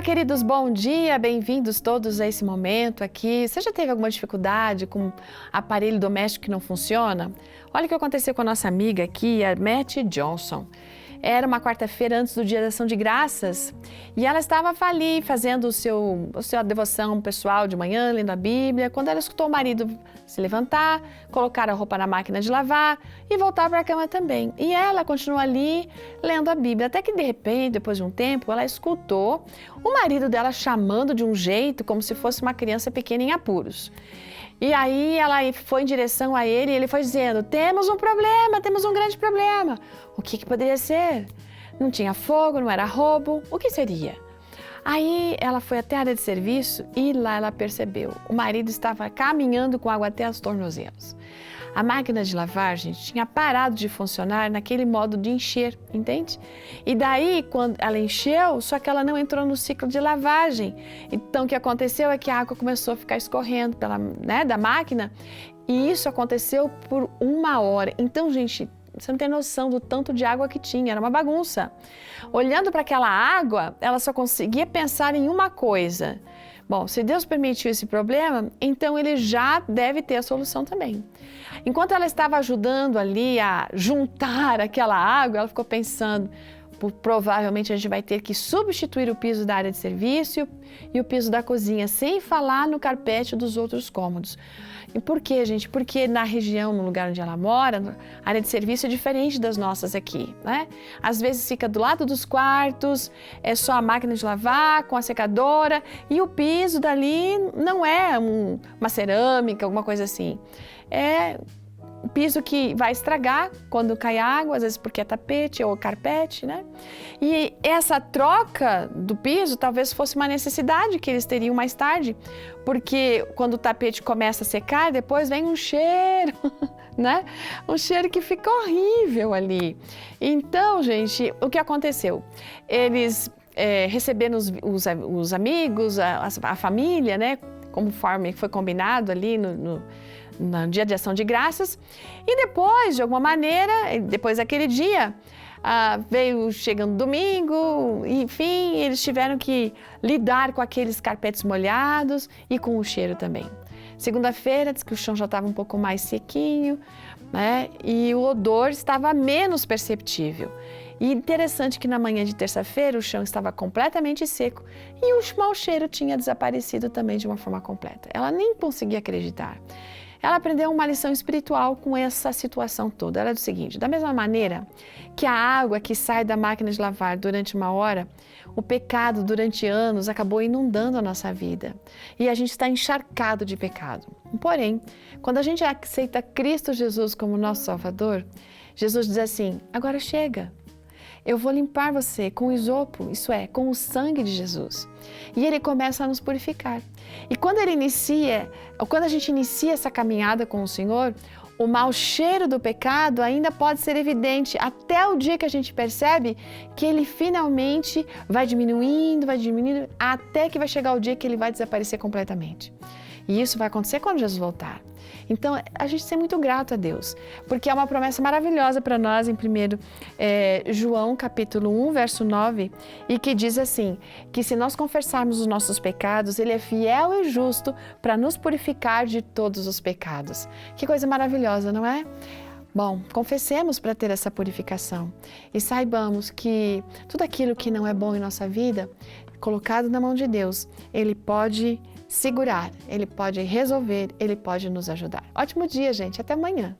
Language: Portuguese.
queridos, bom dia, bem-vindos todos a esse momento aqui. Você já teve alguma dificuldade com aparelho doméstico que não funciona? Olha o que aconteceu com a nossa amiga aqui, a Matt Johnson. Era uma quarta-feira antes do Dia da Ação de Graças e ela estava ali fazendo a sua devoção pessoal de manhã, lendo a Bíblia, quando ela escutou o marido se levantar, colocar a roupa na máquina de lavar e voltar para a cama também. E ela continua ali lendo a Bíblia, até que de repente, depois de um tempo, ela escutou o marido dela chamando de um jeito como se fosse uma criança pequena em apuros. E aí ela foi em direção a ele e ele foi dizendo: temos um problema, temos um grande problema. O que poderia ser? Não tinha fogo, não era roubo, o que seria? Aí ela foi até a área de serviço e lá ela percebeu. O marido estava caminhando com água até os tornozelos. A máquina de lavar, gente, tinha parado de funcionar naquele modo de encher, entende? E daí, quando ela encheu, só que ela não entrou no ciclo de lavagem. Então, o que aconteceu é que a água começou a ficar escorrendo da máquina e isso aconteceu por 1 hora. Então, gente, você não tem noção do tanto de água que tinha, era uma bagunça. Olhando para aquela água, ela só conseguia pensar em uma coisa. Bom, se Deus permitiu esse problema, então Ele já deve ter a solução também. Enquanto ela estava ajudando ali a juntar aquela água, ela ficou pensando: provavelmente a gente vai ter que substituir o piso da área de serviço e o piso da cozinha, sem falar no carpete dos outros cômodos. E por quê, gente? Porque na região, no lugar onde ela mora, a área de serviço é diferente das nossas aqui, né? Às vezes fica do lado dos quartos, é só a máquina de lavar com a secadora e o piso dali não é uma cerâmica, alguma coisa assim. É o piso que vai estragar quando cai água, às vezes porque é tapete ou carpete, né? E essa troca do piso talvez fosse uma necessidade que eles teriam mais tarde, porque quando o tapete começa a secar, depois vem um cheiro, né? Um cheiro que fica horrível ali. Então, gente, o que aconteceu? Eles receberam os amigos, a família, né? Conforme foi combinado ali no dia de ação de graças, e depois, de alguma maneira, depois daquele dia, veio chegando domingo, enfim, eles tiveram que lidar com aqueles carpetes molhados e com o cheiro também. Segunda-feira, diz que o chão já estava um pouco mais sequinho, né? E o odor estava menos perceptível. E interessante que na manhã de terça-feira o chão estava completamente seco e o mau cheiro tinha desaparecido também de uma forma completa. Ela nem conseguia acreditar. Ela aprendeu uma lição espiritual com essa situação toda. Ela disse o seguinte: da mesma maneira que a água que sai da máquina de lavar durante 1 hora, o pecado durante anos acabou inundando a nossa vida. E a gente está encharcado de pecado. Porém, quando a gente aceita Cristo Jesus como nosso Salvador, Jesus diz assim: agora chega. Eu vou limpar você com isopo, isso é, com o sangue de Jesus. E Ele começa a nos purificar. E quando a gente inicia essa caminhada com o Senhor, o mau cheiro do pecado ainda pode ser evidente até o dia que a gente percebe que ele finalmente vai diminuindo, até que vai chegar o dia que ele vai desaparecer completamente. E isso vai acontecer quando Jesus voltar. Então, a gente tem muito grato a Deus, porque é uma promessa maravilhosa para nós em 1 João capítulo 1, verso 9, e que diz assim, que se nós confessarmos os nossos pecados, Ele é fiel e justo para nos purificar de todos os pecados. Que coisa maravilhosa, não é? Bom, confessemos para ter essa purificação e saibamos que tudo aquilo que não é bom em nossa vida, colocado na mão de Deus, Ele pode segurar, Ele pode resolver, Ele pode nos ajudar. Ótimo dia, gente. Até amanhã.